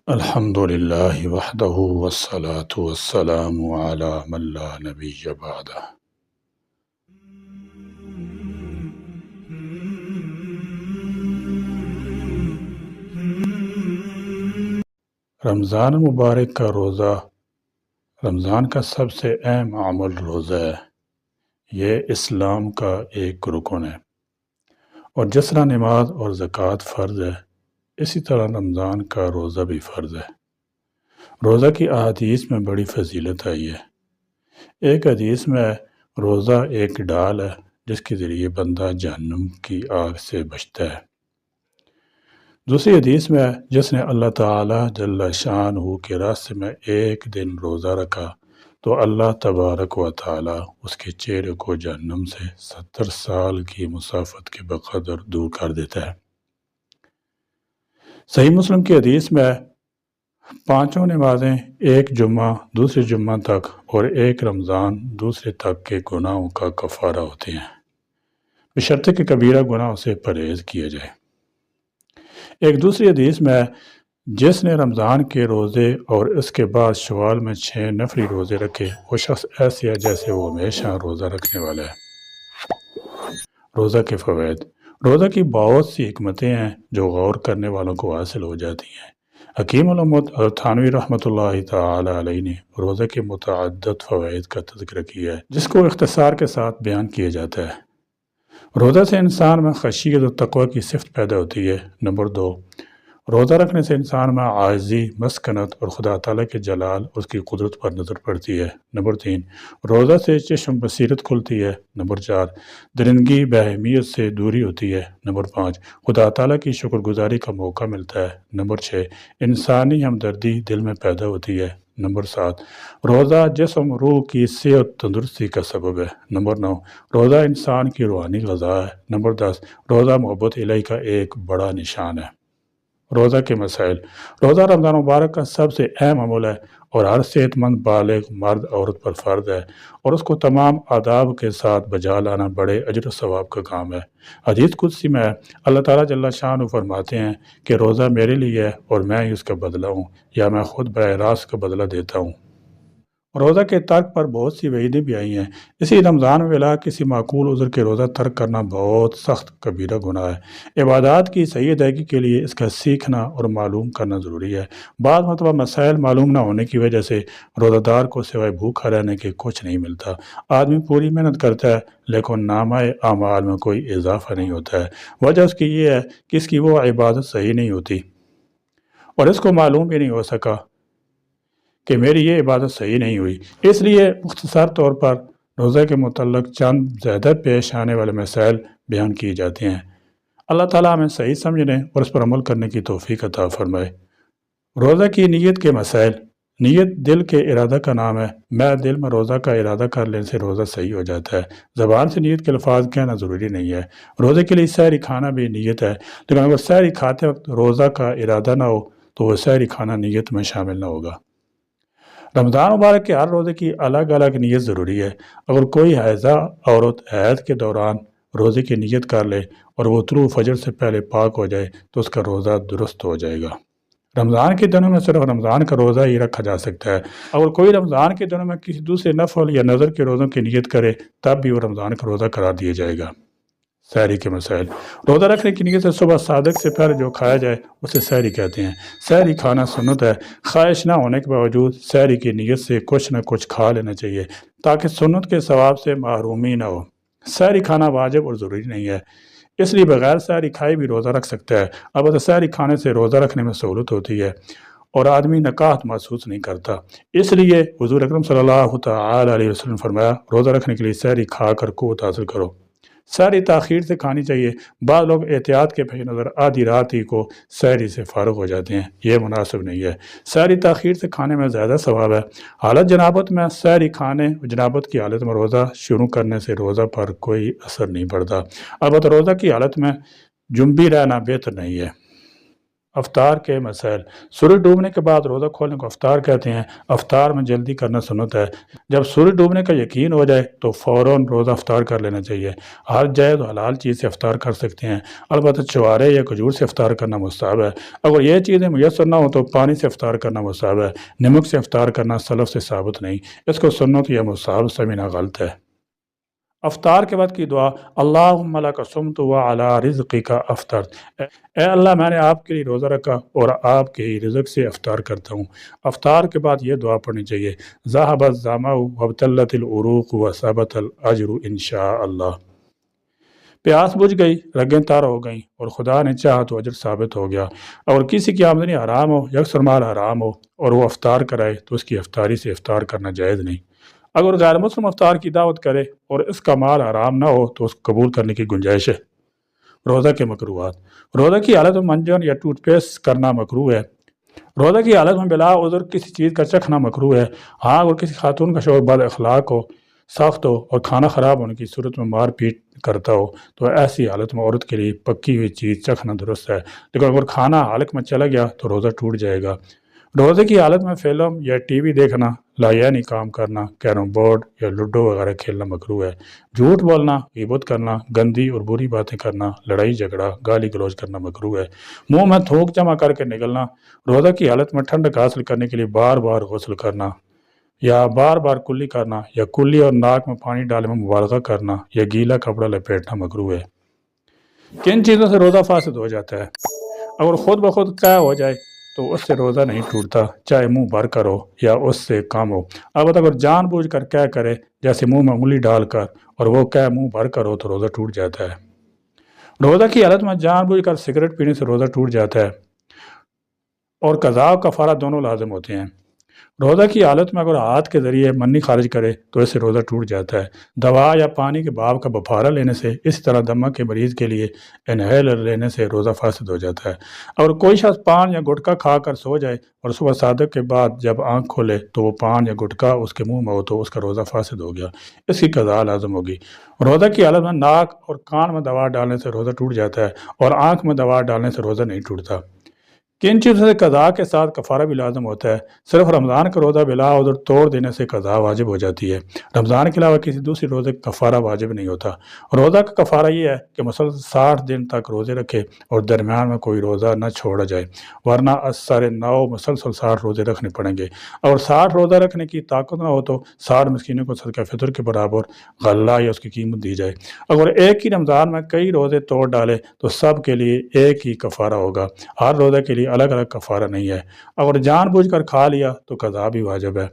الحمد للہ وحدہ والصلاة والسلام علی من لا نبی بعدہ۔ رمضان مبارک کا روزہ رمضان کا سب سے اہم عمل روزہ ہے۔ یہ اسلام کا ایک رکن ہے، اور جس طرح نماز اور زکوٰۃ فرض ہے، اسی طرح رمضان کا روزہ بھی فرض ہے۔ روزہ کی احادیث میں بڑی فضیلت آئی ہے۔ ایک حدیث میں روزہ ایک ڈال ہے جس کے ذریعے بندہ جہنم کی آگ سے بچتا ہے۔ دوسری حدیث میں جس نے اللہ تعالیٰ جل شانہ کے راستے میں ایک دن روزہ رکھا تو اللہ تبارک و تعالیٰ اس کے چہرے کو جہنم سے 70 سال کی مسافت کے بقدر دور کر دیتا ہے۔ صحیح مسلم کی حدیث میں 5 نمازیں ایک جمعہ دوسرے جمعہ تک اور ایک رمضان دوسرے تک کے گناہوں کا کفارہ ہوتے ہیں، بشرطے کہ کبیرہ گناہوں سے پرہیز کیا جائے۔ ایک دوسری حدیث میں جس نے رمضان کے روزے اور اس کے بعد شوال میں 6 نفلی روزے رکھے وہ شخص ایسے ہے جیسے وہ ہمیشہ روزہ رکھنے والا ہے۔ روزہ کے فوائد۔ روزہ کی بہت سی حکمتیں ہیں جو غور کرنے والوں کو حاصل ہو جاتی ہیں۔ حکیم الامت اور تھانوی رحمۃ اللہ تعالی علیہ نے روزہ کے متعدد فوائد کا تذکرہ کیا ہے جس کو اختصار کے ساتھ بیان کیا جاتا ہے۔ روزہ سے انسان میں خشیت و تقوی کی صفت پیدا ہوتی ہے۔ نمبر 2، روزہ رکھنے سے انسان میں عاجزی، مسکنت اور خدا تعالیٰ کے جلال اور اس کی قدرت پر نظر پڑتی ہے۔ نمبر 3، روزہ سے چشم بصیرت کھلتی ہے۔ نمبر 4، درندگی بہیمیت سے دوری ہوتی ہے۔ نمبر 5، خدا تعالیٰ کی شکر گزاری کا موقع ملتا ہے۔ نمبر 6، انسانی ہمدردی دل میں پیدا ہوتی ہے۔ نمبر 7، روزہ جسم روح کی صحت تندرستی کا سبب ہے۔ نمبر 9، روزہ انسان کی روحانی غذا ہے۔ نمبر 10، روزہ محبت الہی کا ایک بڑا نشان ہے۔ روزہ کے مسائل۔ روزہ رمضان مبارک کا سب سے اہم عمل ہے اور ہر صحت مند بالغ مرد عورت پر فرض ہے، اور اس کو تمام آداب کے ساتھ بجا لانا بڑے اجر و ثواب کا کام ہے۔ حدیث قدسی میں اللہ تعالیٰ جل شانہ فرماتے ہیں کہ روزہ میرے لیے ہے اور میں ہی اس کا بدلہ ہوں، یا میں خود براہ راست کا بدلہ دیتا ہوں۔ روزہ کے ترک پر بہت سی وعیدیں بھی آئی ہیں۔ اسی رمضان میں بلا کسی معقول عذر کے روزہ ترک کرنا بہت سخت کبیرہ گناہ ہے۔ عبادات کی صحیح ادائیگی کے لیے اس کا سیکھنا اور معلوم کرنا ضروری ہے۔ بعض مرتبہ مسائل معلوم نہ ہونے کی وجہ سے روزہ دار کو سوائے بھوکا رہنے کے کچھ نہیں ملتا۔ آدمی پوری محنت کرتا ہے لیکن نامہ اعمال میں کوئی اضافہ نہیں ہوتا ہے۔ وجہ اس کی یہ ہے کہ اس کی وہ عبادت صحیح نہیں ہوتی، اور اس کو معلوم بھی نہیں ہو سکا کہ میری یہ عبادت صحیح نہیں ہوئی۔ اس لیے مختصر طور پر روزہ کے متعلق چند زیادہ پیش آنے والے مسائل بیان کیے جاتے ہیں۔ اللہ تعالیٰ ہمیں صحیح سمجھنے اور اس پر عمل کرنے کی توفیق عطا فرمائے۔ روزہ کی نیت کے مسائل۔ نیت دل کے ارادہ کا نام ہے۔ میں دل میں روزہ کا ارادہ کر لینے سے روزہ صحیح ہو جاتا ہے۔ زبان سے نیت کے الفاظ کہنا ضروری نہیں ہے۔ روزے کے لیے سحری کھانا بھی نیت ہے، لیکن اگر سحری کھاتے وقت روزہ کا ارادہ نہ ہو تو وہ سحری کھانا نیت میں شامل نہ ہوگا۔ رمضان مبارک کے ہر روزے کی الگ الگ نیت ضروری ہے۔ اگر کوئی حائضہ عورت حیض کے دوران روزے کی نیت کر لے اور وہ طلوع فجر سے پہلے پاک ہو جائے تو اس کا روزہ درست ہو جائے گا۔ رمضان کے دنوں میں صرف رمضان کا روزہ ہی رکھا جا سکتا ہے۔ اگر کوئی رمضان کے دنوں میں کسی دوسرے نفل یا نظر کے روزوں کی نیت کرے تب بھی وہ رمضان کا روزہ قرار دیا جائے گا۔ سحری کے مسائل۔ روزہ رکھنے کی نیت سے صبح صادق سے پہلے جو کھایا جائے اسے سحری کہتے ہیں۔ سحری کھانا سنت ہے۔ خواہش نہ ہونے کے باوجود سحری کی نیت سے کچھ نہ کچھ کھا لینا چاہیے تاکہ سنت کے ثواب سے محرومی نہ ہو۔ سحری کھانا واجب اور ضروری نہیں ہے، اس لیے بغیر سحری کھائے بھی روزہ رکھ سکتا ہے۔ البتہ سحری کھانے سے روزہ رکھنے میں سہولت ہوتی ہے اور آدمی نکاہت محسوس نہیں کرتا۔ اس لیے حضور اکرم صلی اللہ تعالی علیہ وسلم نے فرمایا روزہ رکھنے کے لیے سحری کھا کر قوت حاصل کرو۔ سحری تاخیر سے کھانی چاہیے۔ بعض لوگ احتیاط کے پیش نظر آدھی رات ہی کو سحری سے فارغ ہو جاتے ہیں، یہ مناسب نہیں ہے۔ سحری تاخیر سے کھانے میں زیادہ ثواب ہے۔ حالت جنابت میں سحری کھانے اور جنابت کی حالت میں روزہ شروع کرنے سے روزہ پر کوئی اثر نہیں پڑتا۔ البتہ روزہ کی حالت میں جنبی رہنا بہتر نہیں ہے۔ افطار کے مسائل۔ سورج ڈوبنے کے بعد روزہ کھولنے کو افطار کہتے ہیں۔ افطار میں جلدی کرنا سنت ہے۔ جب سورج ڈوبنے کا یقین ہو جائے تو فوراً روزہ افطار کر لینا چاہیے۔ ہر جائز و حلال چیز سے افطار کر سکتے ہیں، البتہ چوارے یا کھجور سے افطار کرنا مستحب ہے۔ اگر یہ چیزیں میسر نہ ہوں تو پانی سے افطار کرنا مستحب ہے۔ نمک سے افطار کرنا سلف سے ثابت نہیں، اس کو سنت یا مستحب سمجھنا غلط ہے۔ افطار کے بعد کی دعا، اللہم لک صمت وعلی رزقک افطرت، اے اللہ میں نے آپ کے لیے روزہ رکھا اور آپ کے ہی رزق سے افطار کرتا ہوں۔ افطار کے بعد یہ دعا پڑھنی چاہیے، ذہب الظمأ وابتلت العروق وثبت الاجر انشاء اللہ۔ پیاس بجھ گئی، رگیں تار ہو گئیں اور خدا نے چاہا تو اجر ثابت ہو گیا۔ اور کسی کی آمدنی حرام ہو، یکسر مال حرام ہو اور وہ افطار کرائے تو اس کی افطاری سے افطار کرنا جائز نہیں۔ اگر غیر مسلم افطار کی دعوت کرے اور اس کا مال حرام نہ ہو تو اس کو قبول کرنے کی گنجائش ہے۔ روزہ کے مکروہات۔ روزہ کی حالت میں منجن یا ٹوتھ پیسٹ کرنا مکروہ ہے۔ روزہ کی حالت میں بلا عذر کسی چیز کا چکھنا مکروہ ہے۔ ہاں اگر کسی خاتون کا شوہر بد اخلاق ہو، سخت ہو اور کھانا خراب ہونے کی صورت میں مار پیٹ کرتا ہو تو ایسی حالت میں عورت کے لیے پکی ہوئی چیز چکھنا درست ہے، لیکن اگر کھانا حلق میں چلا گیا تو روزہ ٹوٹ جائے گا۔ روزے کی حالت میں فلم یا ٹی وی دیکھنا، لایعنی کام کرنا، کیرم بورڈ یا لوڈو وغیرہ کھیلنا مکروہ ہے۔ جھوٹ بولنا، غیبت کرنا، گندی اور بری باتیں کرنا، لڑائی جھگڑا، گالی گلوچ کرنا مکروہ ہے۔ منہ میں تھوک جمع کر کے نگلنا، روزہ کی حالت میں ٹھنڈک حاصل کرنے کے لیے بار بار غسل کرنا یا بار بار کلی کرنا یا کلی اور ناک میں پانی ڈالنے میں مبالغہ کرنا یا گیلا کپڑا لپیٹنا مکروہ ہے۔ کن چیزوں سے روزہ فاسد ہو جاتا ہے؟ اگر خود بخود قے ہو جائے تو اس سے روزہ نہیں ٹوٹتا، چاہے منہ بھر کر ہو یا اس سے کم ہو۔ البتہ اگر جان بوجھ کر قے کرے، جیسے منہ میں انگلی ڈال کر، اور وہ قے منہ بھر کر ہو تو روزہ ٹوٹ جاتا ہے۔ روزہ کی حالت میں جان بوجھ کر سگریٹ پینے سے روزہ ٹوٹ جاتا ہے اور قضاء و کفارہ دونوں لازم ہوتے ہیں۔ روزہ کی حالت میں اگر ہاتھ کے ذریعے منی خارج کرے تو اس سے روزہ ٹوٹ جاتا ہے۔ دوا یا پانی کے بھاپ کا بپھارہ لینے سے، اس طرح دمہ کے مریض کے لیے انہیلر لینے سے روزہ فاسد ہو جاتا ہے۔ اگر کوئی شخص پان یا گٹکا کھا کر سو جائے اور صبح صادق کے بعد جب آنکھ کھولے تو وہ پان یا گٹکا اس کے منہ میں ہو تو اس کا روزہ فاسد ہو گیا، اس کی قضاء لازم ہوگی۔ روزہ کی حالت میں ناک اور کان میں دوا ڈالنے سے روزہ ٹوٹ جاتا ہے اور آنکھ میں دوا ڈالنے سے روزہ نہیں ٹوٹتا۔ کن چیزوں سے قضاء کے ساتھ کفارہ بھی لازم ہوتا ہے؟ صرف رمضان کا روزہ بلا عذر توڑ دینے سے قضاء واجب ہو جاتی ہے۔ رمضان کے علاوہ کسی دوسری روزے کا کفارہ واجب نہیں ہوتا۔ روزہ کا کفارہ یہ ہے کہ مسلسل 60 دن تک روزے رکھے اور درمیان میں کوئی روزہ نہ چھوڑا جائے، ورنہ اثر 9 مسلسل 60 روزے رکھنے پڑیں گے۔ اگر 60 روزہ رکھنے کی طاقت نہ ہو تو 60 مسکینوں کو صدقہ فطر کے برابر غلہ یا اس کی قیمت دی جائے۔ اگر ایک ہی رمضان میں کئی روزے توڑ ڈالے تو سب کے لیے ایک ہی کفارہ ہوگا، ہر روزے کے لیے الگ الگ کفارہ نہیں ہے۔ اگر جان بوجھ کر کھا لیا تو قضاء بھی واجب ہے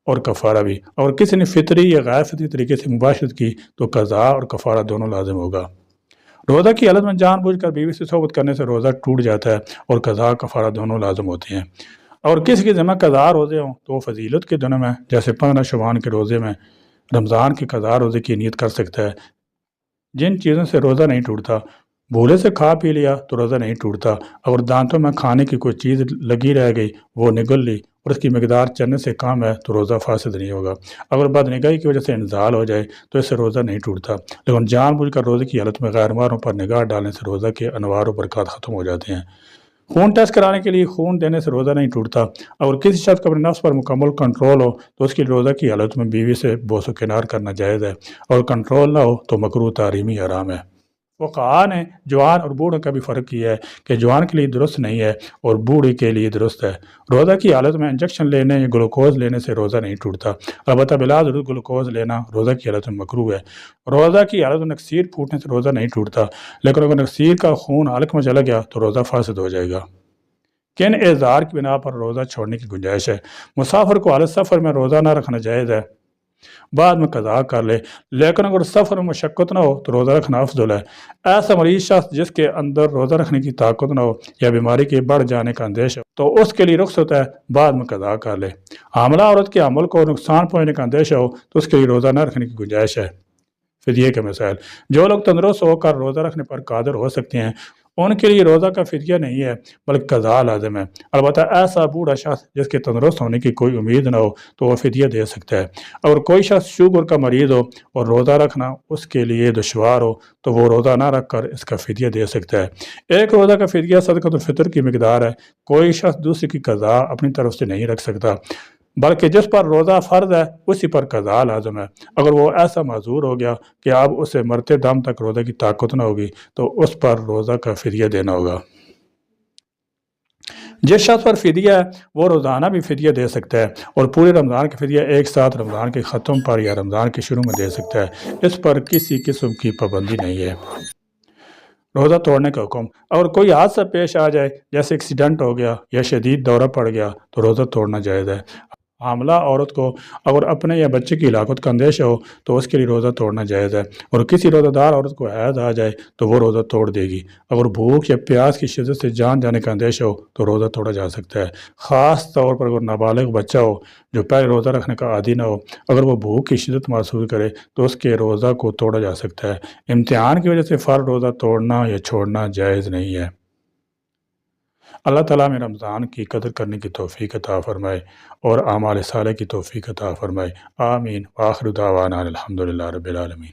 اور کفارہ بھی۔ اگر کسی نے فطری یا غیر فطری طریقے سے مباشرت کی تو قضاء اور کفارہ دونوں لازم ہوگا۔ روزہ کی حالت میں جان بوجھ کر بیوی سے صحبت کرنے سے روزہ ٹوٹ جاتا ہے اور قضاء کفارہ دونوں لازم ہوتے ہیں۔ اور کسی کے ذمہ قضاء روزے ہوں تو وہ فضیلت کے دنوں میں، جیسے 15 شعبان کے روزے میں، رمضان کے قضاء روزے کی نیت کر سکتا ہے۔ جن چیزوں سے روزہ نہیں ٹوٹتا، بھولے سے کھا پی لیا تو روزہ نہیں ٹوٹتا۔ اگر دانتوں میں کھانے کی کوئی چیز لگی رہ گئی، وہ نگل لی اور اس کی مقدار چنے سے کم ہے تو روزہ فاسد نہیں ہوگا۔ اگر بد نگاہی کی وجہ سے انزال ہو جائے تو اس سے روزہ نہیں ٹوٹتا، لیکن جان بوجھ کر روزے کی حالت میں غیر محرم پر نگاہ ڈالنے سے روزہ کے انوار و برکات ختم ہو جاتے ہیں۔ خون ٹیسٹ کرانے کے لیے خون دینے سے روزہ نہیں ٹوٹتا۔ اگر کسی شخص کو اپنے نفس پر مکمل کنٹرول ہو تو اس کی روزہ کی حالت میں بیوی سے بوس و کنار کرنا جائز ہے، اور کنٹرول نہ ہو تو مکروہ تحریمی حرام ہے۔ فقہاء نے جوان اور بوڑھے کا بھی فرق کیا ہے کہ جوان کے لیے درست نہیں ہے اور بوڑھے کے لیے درست ہے۔ روزہ کی حالت میں انجیکشن لینے یا گلوکوز لینے سے روزہ نہیں ٹوٹتا، البتہ بلا ضرورت گلوکوز لینا روزہ کی حالت میں مکروہ ہے۔ روزہ کی حالت میں نکسیر پھوٹنے سے روزہ نہیں ٹوٹتا، لیکن اگر نکسیر کا خون حلق میں چلا گیا تو روزہ فاسد ہو جائے گا۔ کن اعذار کی بنا پر روزہ چھوڑنے کی گنجائش ہے؟ مسافر کو حالت سفر میں روزہ نہ رکھنا جائز ہے، بعد میں قضاء کر لے، لیکن اگر سفر میں مشقت نہ ہو تو روزہ رکھنا افضل ہے۔ ایسا مریض شخص جس کے اندر روزہ رکھنے کی طاقت نہ ہو یا بیماری کے بڑھ جانے کا اندیش ہو تو اس کے لیے رخصت ہے، بعد میں قضاء کر لے۔ حاملہ عورت کے حمل کو نقصان پہنچنے کا اندیشہ ہو تو اس کے لیے روزہ نہ رکھنے کی گنجائش ہے۔ فدیے کے مسائل۔ جو لوگ تندرست ہو کر روزہ رکھنے پر قادر ہو سکتے ہیں ان کے لیے روزہ کا فدیہ نہیں ہے بلکہ قضاء لازم ہے۔ البتہ ایسا بوڑھا شخص جس کے تندرست ہونے کی کوئی امید نہ ہو تو وہ فدیہ دے سکتا ہے۔ اگر کوئی شخص شوگر کا مریض ہو اور روزہ رکھنا اس کے لیے دشوار ہو تو وہ روزہ نہ رکھ کر اس کا فدیہ دے سکتا ہے۔ ایک روزہ کا فدیہ صدقۃ الفطر کی مقدار ہے۔ کوئی شخص دوسرے کی قضاء اپنی طرف سے نہیں رکھ سکتا بلکہ جس پر روزہ فرض ہے اسی پر قضاء لازم ہے۔ اگر وہ ایسا معذور ہو گیا کہ اب اسے مرتے دم تک روزہ کی طاقت نہ ہوگی تو اس پر روزہ کا فدیہ دینا ہوگا۔ جس شخص پر فدیہ ہے وہ روزانہ بھی فدیہ دے سکتا ہے اور پورے رمضان کا فدیہ ایک ساتھ رمضان کے ختم پر یا رمضان کے شروع میں دے سکتا ہے۔ اس پر کسی قسم کی پابندی نہیں ہے۔ روزہ توڑنے کا حکم: اگر کوئی حادثہ پیش آ جائے جیسے ایکسیڈنٹ ہو گیا یا شدید دورہ پڑ گیا تو روزہ توڑنا جائز ہے۔ حاملہ عورت کو اگر اپنے یا بچے کی ہلاکت کا اندیشہ ہو تو اس کے لیے روزہ توڑنا جائز ہے، اور کسی روزہ دار عورت کو حیض آ جائے تو وہ روزہ توڑ دے گی۔ اگر بھوک یا پیاس کی شدت سے جان جانے کا اندیشہ ہو تو روزہ توڑا جا سکتا ہے، خاص طور پر اگر نابالغ بچہ ہو جو پہلے روزہ رکھنے کا عادی نہ ہو۔ اگر وہ بھوک کی شدت محسوس کرے تو اس کے روزہ کو توڑا جا سکتا ہے۔ امتحان کی وجہ سے فرض روزہ توڑنا یا چھوڑنا جائز نہیں ہے۔ اللہ تعالیٰ میں رمضان کی قدر کرنے کی توفیق عطا فرمائے اور اعمال صالح کی توفیق عطا فرمائے۔ آمین۔ وآخر دعوانا الحمدللہ رب العالمین۔